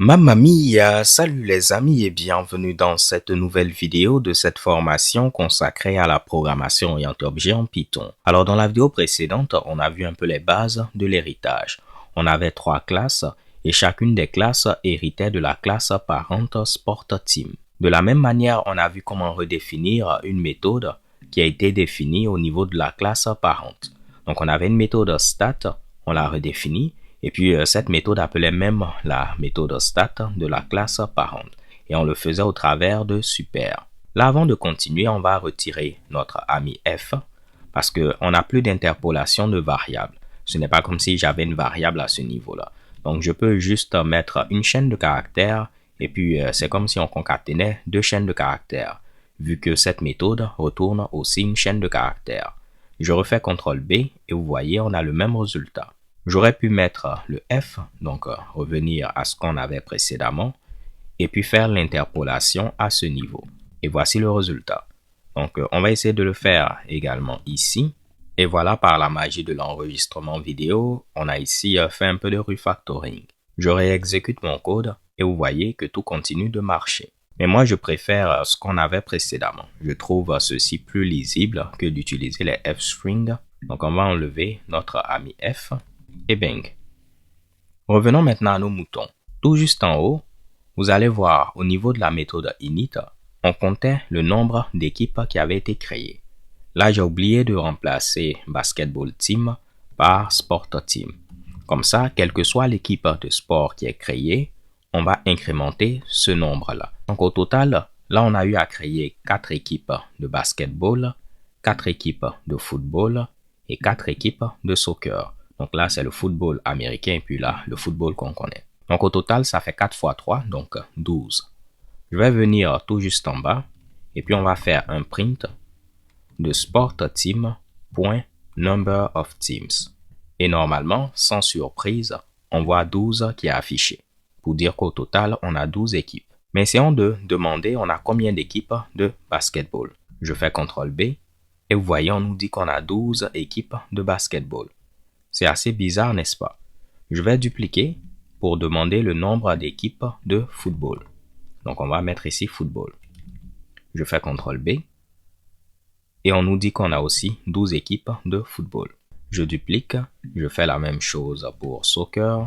Mamma mia, salut les amis et bienvenue dans cette nouvelle vidéo de cette formation consacrée à la programmation orientée objet en Python. Alors dans la vidéo précédente, on a vu un peu les bases de l'héritage. On avait 3 classes et chacune des classes héritait de la classe parente Sport Team. De la même manière, on a vu comment redéfinir une méthode qui a été définie au niveau de la classe parente. Donc on avait une méthode stat, on l'a redéfinie. Et puis, cette méthode appelait même la méthode stat de la classe parente. Et on le faisait au travers de super. Là, avant de continuer, on va retirer notre ami f parce qu'on n'a plus d'interpolation de variables. Ce n'est pas comme si j'avais une variable à ce niveau-là. Donc, je peux juste mettre une chaîne de caractères et puis c'est comme si on concaténait 2 chaînes de caractères, vu que cette méthode retourne aussi une chaîne de caractères. Je refais CTRL B et vous voyez, on a le même résultat. J'aurais pu mettre le F, donc revenir à ce qu'on avait précédemment, et puis faire l'interpolation à ce niveau. Et voici le résultat. Donc, on va essayer de le faire également ici. Et voilà, par la magie de l'enregistrement vidéo, on a ici fait un peu de refactoring. Je réexécute mon code et vous voyez que tout continue de marcher. Mais moi, je préfère ce qu'on avait précédemment. Je trouve ceci plus lisible que d'utiliser les f-strings. Donc, on va enlever notre ami f. Et bang. Revenons maintenant à nos moutons. Tout juste en haut, vous allez voir au niveau de la méthode init, on comptait le nombre d'équipes qui avaient été créées. Là, j'ai oublié de remplacer basketball team par sport team. Comme ça, quelle que soit l'équipe de sport qui est créée, on va incrémenter ce nombre-là. Donc au total, là, on a eu à créer 4 équipes de basketball, 4 équipes de football et 4 équipes de soccer. Donc là, c'est le football américain et puis là, le football qu'on connaît. Donc au total, ça fait 4 fois 3, donc 12. Je vais venir tout juste en bas et puis on va faire un print de sportteam.number of teams. Et normalement, sans surprise, on voit 12 qui est affiché. Pour dire qu'au total, on a 12 équipes. Mais essayons de demander on a combien d'équipes de basketball. Je fais CTRL B et vous voyez, on nous dit qu'on a 12 équipes de basketball. C'est assez bizarre, n'est-ce pas? Je vais dupliquer pour demander le nombre d'équipes de football. Donc, on va mettre ici football. Je fais CTRL B. Et on nous dit qu'on a aussi 12 équipes de football. Je duplique. Je fais la même chose pour soccer.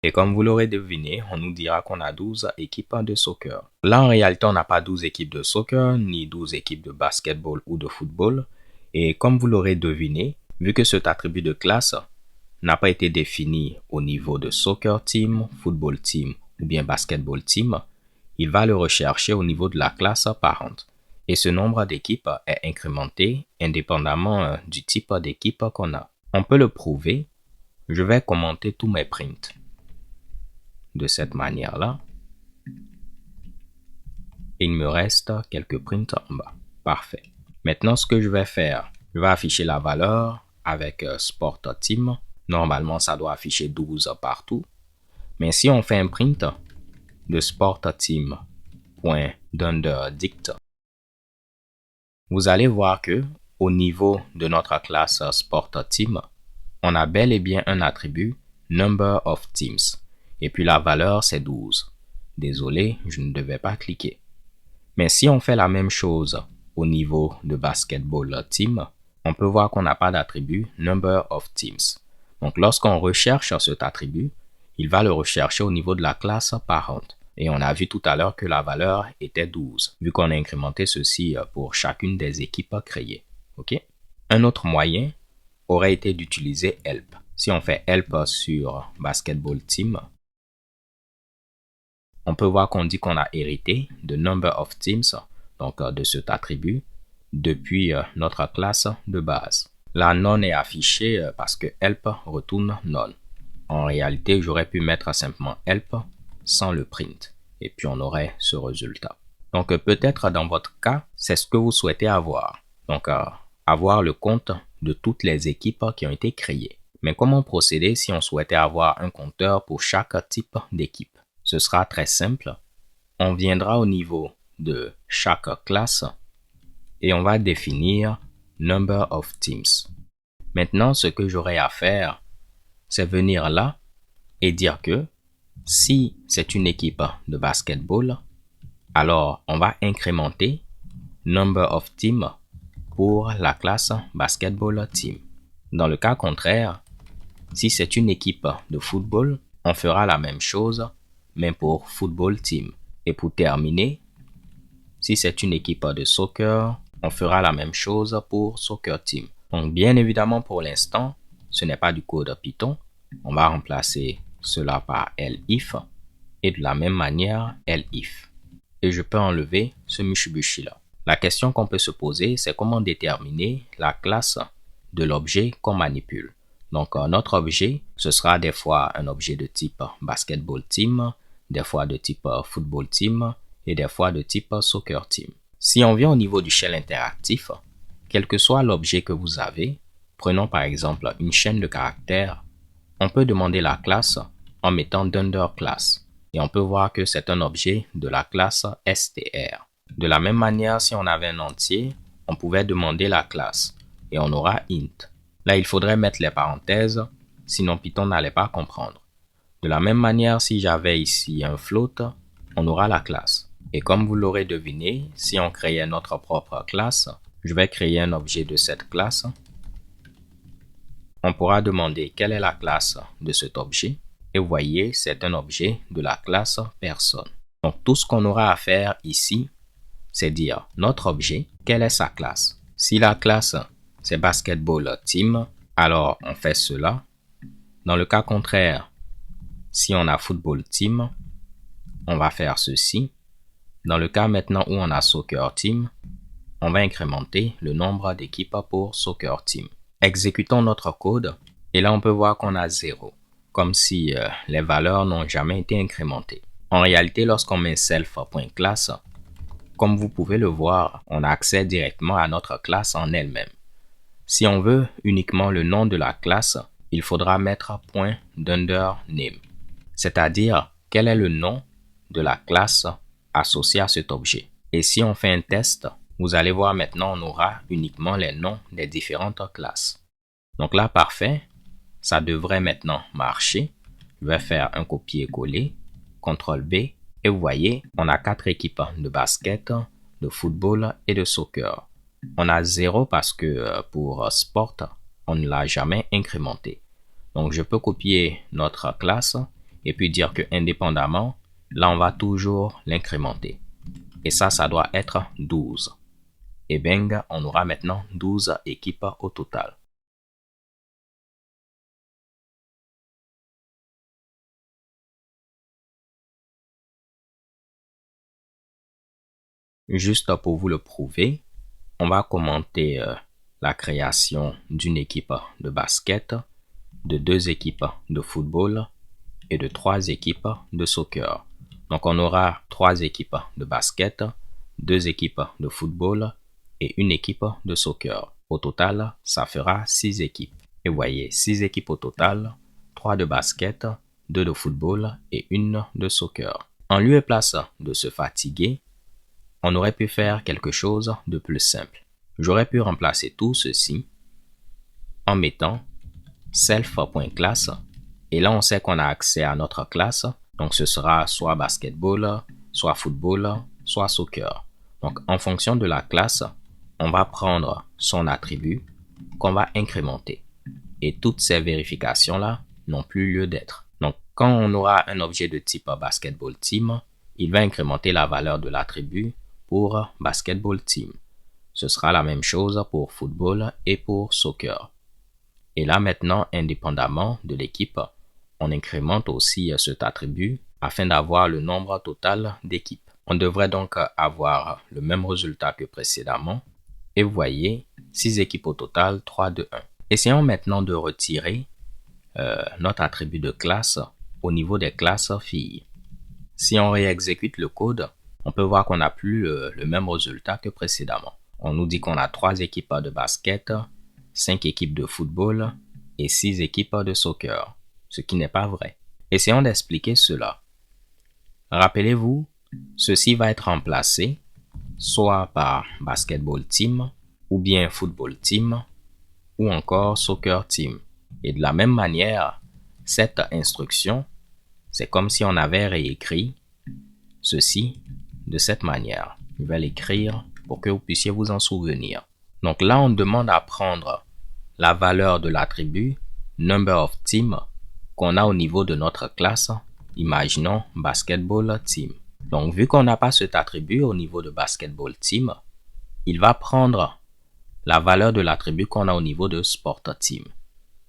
Et comme vous l'aurez deviné, on nous dira qu'on a 12 équipes de soccer. Là, en réalité, on n'a pas 12 équipes de soccer, ni 12 équipes de basketball ou de football. Et comme vous l'aurez deviné, vu que cet attribut de classe n'a pas été défini au niveau de soccer team, football team ou bien basketball team, il va le rechercher au niveau de la classe parente. Et ce nombre d'équipes est incrémenté indépendamment du type d'équipe qu'on a. On peut le prouver. Je vais commenter tous mes prints de cette manière-là. Et il me reste quelques prints en bas. Parfait. Maintenant, ce que je vais faire, je vais afficher la valeur avec Sport Team. Normalement, ça doit afficher 12 partout. Mais si on fait un print de sportteam.underdict, vous allez voir que au niveau de notre classe sportteam, on a bel et bien un attribut number of teams. Et puis la valeur, c'est 12. Désolé, je ne devais pas cliquer. Mais si on fait la même chose au niveau de basketball team, on peut voir qu'on n'a pas d'attribut number of teams. Donc, lorsqu'on recherche cet attribut, il va le rechercher au niveau de la classe parente. Et on a vu tout à l'heure que la valeur était 12, vu qu'on a incrémenté ceci pour chacune des équipes créées. OK? Un autre moyen aurait été d'utiliser help. Si on fait help sur basketball team, on peut voir qu'on dit qu'on a hérité de number of teams, donc de cet attribut, depuis notre classe de base. La none est affichée parce que help retourne none. En réalité, j'aurais pu mettre simplement help sans le print. Et puis, on aurait ce résultat. Donc, peut-être dans votre cas, c'est ce que vous souhaitez avoir. Donc, avoir le compte de toutes les équipes qui ont été créées. Mais comment procéder si on souhaitait avoir un compteur pour chaque type d'équipe? Ce sera très simple. On viendra au niveau de chaque classe et on va définir number of teams. Maintenant, ce que j'aurai à faire, c'est venir là et dire que si c'est une équipe de basketball, alors on va incrémenter number of team pour la classe basketball team. Dans le cas contraire, si c'est une équipe de football, on fera la même chose, mais pour football team. Et pour terminer, si c'est une équipe de soccer, on fera la même chose pour soccer team. Donc bien évidemment pour l'instant, ce n'est pas du code Python. On va remplacer cela par elif et de la même manière elif. Et je peux enlever ce Mitsubishi là. La question qu'on peut se poser, c'est comment déterminer la classe de l'objet qu'on manipule. Donc notre objet, ce sera des fois un objet de type basketball team, des fois de type football team et des fois de type soccer team. Si on vient au niveau du shell interactif, quel que soit l'objet que vous avez, prenons par exemple une chaîne de caractères, on peut demander la classe en mettant $class. Et on peut voir que c'est un objet de la classe str. De la même manière, si on avait un entier, on pouvait demander la classe et on aura int. Là, il faudrait mettre les parenthèses, sinon Python n'allait pas comprendre. De la même manière, si j'avais ici un float, on aura la classe. Et comme vous l'aurez deviné, si on créait notre propre classe, je vais créer un objet de cette classe. On pourra demander quelle est la classe de cet objet. Et vous voyez, c'est un objet de la classe personne. Donc tout ce qu'on aura à faire ici, c'est dire notre objet, quelle est sa classe. Si la classe c'est basketball team, alors on fait cela. Dans le cas contraire, si on a football team, on va faire ceci. Dans le cas maintenant où on a soccer team, on va incrémenter le nombre d'équipes pour soccer team. Exécutons notre code et là on peut voir qu'on a 0. Comme si les valeurs n'ont jamais été incrémentées. En réalité, lorsqu'on met self.class, comme vous pouvez le voir, on a accès directement à notre classe en elle-même. Si on veut uniquement le nom de la classe, il faudra mettre ._name, c'est-à-dire quel est le nom de la classe associée à cet objet. Et si on fait un test, vous allez voir maintenant on aura uniquement les noms des différentes classes. Donc là, parfait. Ça devrait maintenant marcher. Je vais faire un copier-coller, CTRL-B, et vous voyez, on a 4 équipes de basket, de football et de soccer. On a 0 parce que pour sport, on ne l'a jamais incrémenté. Donc je peux copier notre classe et puis dire que indépendamment, là on va toujours l'incrémenter. Et ça doit être 12. Et bang, on aura maintenant 12 équipes au total. Juste pour vous le prouver, on va commenter la création d'une équipe de basket, de 2 équipes de football et de 3 équipes de soccer. Donc on aura 3 équipes de basket, 2 équipes de football et une équipe de soccer. Au total, ça fera 6 équipes. Et vous voyez, 6 équipes au total, 3 de basket, 2 de football et 1 de soccer. En lieu et place de se fatiguer, on aurait pu faire quelque chose de plus simple. J'aurais pu remplacer tout ceci en mettant self.class et là on sait qu'on a accès à notre classe, donc ce sera soit basketball, soit football, soit soccer. Donc en fonction de la classe, on va prendre son attribut qu'on va incrémenter et toutes ces vérifications là n'ont plus lieu d'être. Donc quand on aura un objet de type basketball team, il va incrémenter la valeur de l'attribut pour basketball team. Ce sera la même chose pour football et pour soccer. Et là maintenant, indépendamment de l'équipe, on incrémente aussi cet attribut afin d'avoir le nombre total d'équipes. On devrait donc avoir le même résultat que précédemment. Et vous voyez, 6 équipes au total, 3, 2, 1. Essayons maintenant de retirer notre attribut de classe au niveau des classes filles. Si on réexécute le code, on peut voir qu'on n'a plus le même résultat que précédemment. On nous dit qu'on a 3 équipes de basket, 5 équipes de football et 6 équipes de soccer, ce qui n'est pas vrai. Essayons d'expliquer cela. Rappelez-vous, ceci va être remplacé soit par basketball team, ou bien football team, ou encore soccer team. Et de la même manière, cette instruction, c'est comme si on avait réécrit ceci de cette manière. Je vais l'écrire pour que vous puissiez vous en souvenir. Donc là, on demande à prendre la valeur de l'attribut number of team qu'on a au niveau de notre classe. Imaginons basketball team. Donc vu qu'on n'a pas cet attribut au niveau de basketball team, il va prendre la valeur de l'attribut qu'on a au niveau de sport team.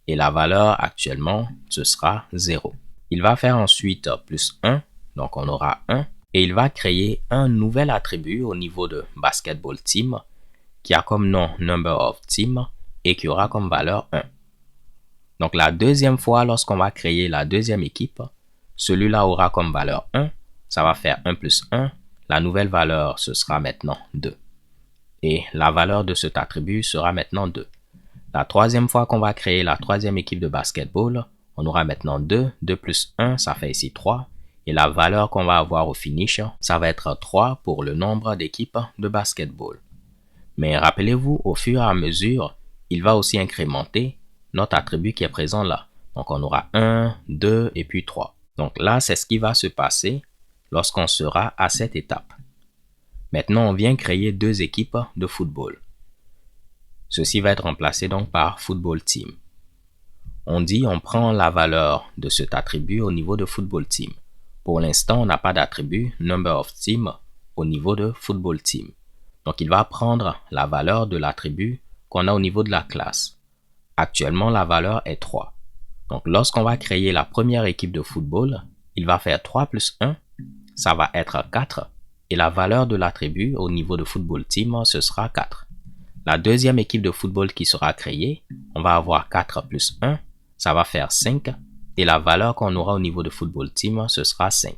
Et la valeur actuellement, ce sera 0. Il va faire ensuite plus 1, donc on aura 1. Et il va créer un nouvel attribut au niveau de basketball team qui a comme nom number of team et qui aura comme valeur 1. Donc la deuxième fois, lorsqu'on va créer la deuxième équipe, celui-là aura comme valeur 1. Ça va faire 1 plus 1. La nouvelle valeur, ce sera maintenant 2. Et la valeur de cet attribut sera maintenant 2. La troisième fois qu'on va créer la troisième équipe de basketball, on aura maintenant 2. 2 plus 1, ça fait ici 3. Et la valeur qu'on va avoir au finish, ça va être 3 pour le nombre d'équipes de basketball. Mais rappelez-vous, au fur et à mesure, il va aussi incrémenter notre attribut qui est présent là. Donc on aura 1, 2 et puis 3. Donc là, c'est ce qui va se passer lorsqu'on sera à cette étape. Maintenant, on vient créer deux équipes de football. Ceci va être remplacé donc par football team. On dit on prend la valeur de cet attribut au niveau de football team. Pour l'instant, on n'a pas d'attribut number of team au niveau de football team. Donc, il va prendre la valeur de l'attribut qu'on a au niveau de la classe. Actuellement, la valeur est 3. Donc, lorsqu'on va créer la première équipe de football, il va faire 3 plus 1, ça va être 4. Et la valeur de l'attribut au niveau de football team, ce sera 4. La deuxième équipe de football qui sera créée, on va avoir 4 plus 1, ça va faire 5. Et la valeur qu'on aura au niveau de football team, ce sera 5.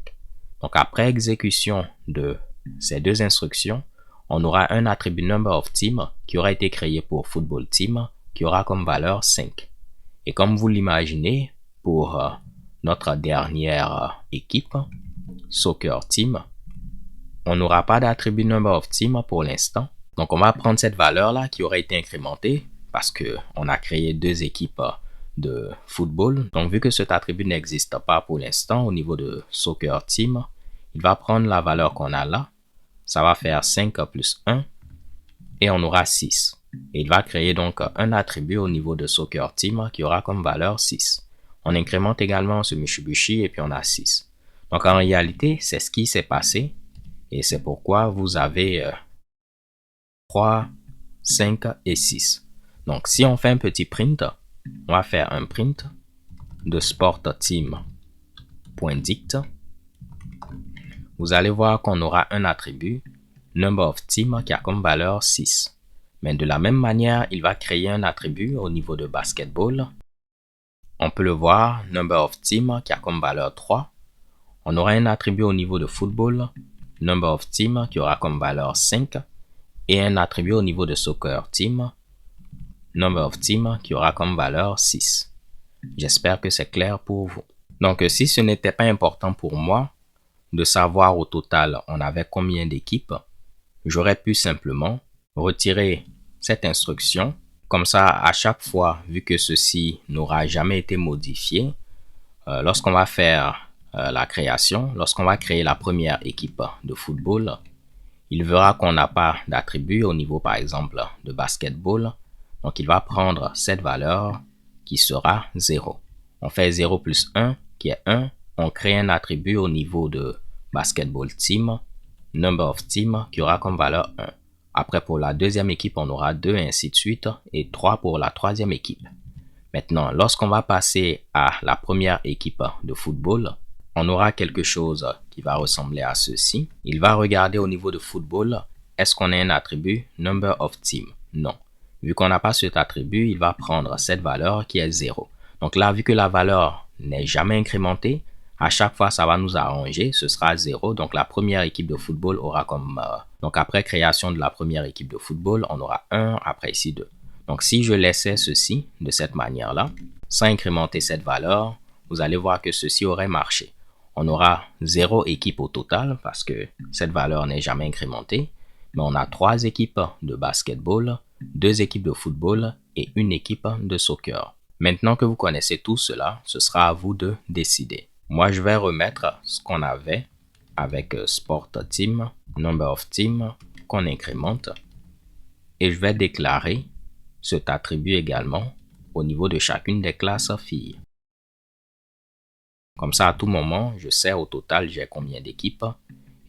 Donc, après exécution de ces deux instructions, on aura un attribut number of team qui aura été créé pour football team qui aura comme valeur 5. Et comme vous l'imaginez, pour notre dernière équipe, soccer team, on n'aura pas d'attribut number of team pour l'instant. Donc, on va prendre cette valeur-là qui aura été incrémentée parce qu'on a créé deux équipes de football. Donc, vu que cet attribut n'existe pas pour l'instant au niveau de soccer team, il va prendre la valeur qu'on a là. Ça va faire 5 plus 1 et on aura 6. Et il va créer donc un attribut au niveau de soccer team qui aura comme valeur 6. On incrémente également ce Mitsubishi et puis on a 6. Donc, en réalité, c'est ce qui s'est passé et c'est pourquoi vous avez 3, 5 et 6. Donc, si on fait un petit print, on va faire un print de sport team.dict. Vous allez voir qu'on aura un attribut number of team qui a comme valeur 6. Mais de la même manière, il va créer un attribut au niveau de basketball. On peut le voir, number of team qui a comme valeur 3. On aura un attribut au niveau de football, number of team qui aura comme valeur 5. Et un attribut au niveau de soccer team, number of team qui aura comme valeur 6. J'espère que c'est clair pour vous. Donc, si ce n'était pas important pour moi de savoir au total on avait combien d'équipes, j'aurais pu simplement retirer cette instruction. Comme ça, à chaque fois, vu que ceci n'aura jamais été modifié, lorsqu'on va faire la création, lorsqu'on va créer la première équipe de football, il verra qu'on n'a pas d'attribut au niveau, par exemple, de basketball. Donc, il va prendre cette valeur qui sera 0. On fait 0 plus 1 qui est 1. On crée un attribut au niveau de basketball team, number of team qui aura comme valeur 1. Après, pour la deuxième équipe, on aura 2 et ainsi de suite et 3 pour la troisième équipe. Maintenant, lorsqu'on va passer à la première équipe de football, on aura quelque chose qui va ressembler à ceci. Il va regarder au niveau de football, est-ce qu'on a un attribut number of team? Non. Vu qu'on n'a pas cet attribut, il va prendre cette valeur qui est 0. Donc là, vu que la valeur n'est jamais incrémentée, à chaque fois, ça va nous arranger. Ce sera 0. Donc la première équipe de football aura comme... donc après création de la première équipe de football, on aura 1, après ici 2. Donc si je laissais ceci de cette manière-là, sans incrémenter cette valeur, vous allez voir que ceci aurait marché. On aura 0 équipe au total parce que cette valeur n'est jamais incrémentée. Mais on a 3 équipes de basketball, 2 équipes de football et une équipe de soccer. Maintenant que vous connaissez tout cela, ce sera à vous de décider. Moi, je vais remettre ce qu'on avait avec Sport Team, Number of Team, qu'on incrémente. Et je vais déclarer cet attribut également au niveau de chacune des classes filles. Comme ça, à tout moment, je sais au total j'ai combien d'équipes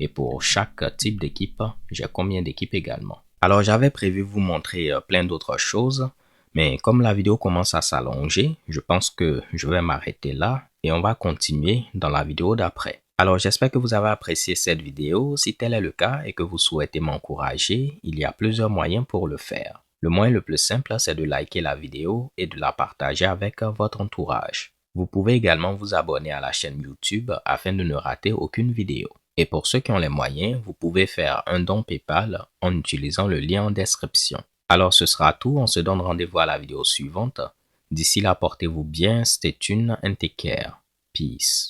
et pour chaque type d'équipe, j'ai combien d'équipes également. Alors, j'avais prévu vous montrer plein d'autres choses, mais comme la vidéo commence à s'allonger, je pense que je vais m'arrêter là et on va continuer dans la vidéo d'après. Alors, j'espère que vous avez apprécié cette vidéo. Si tel est le cas et que vous souhaitez m'encourager, il y a plusieurs moyens pour le faire. Le moyen le plus simple, c'est de liker la vidéo et de la partager avec votre entourage. Vous pouvez également vous abonner à la chaîne YouTube afin de ne rater aucune vidéo. Et pour ceux qui ont les moyens, vous pouvez faire un don PayPal en utilisant le lien en description. Alors ce sera tout, on se donne rendez-vous à la vidéo suivante. D'ici là, portez-vous bien, stay tuned and take care. Peace.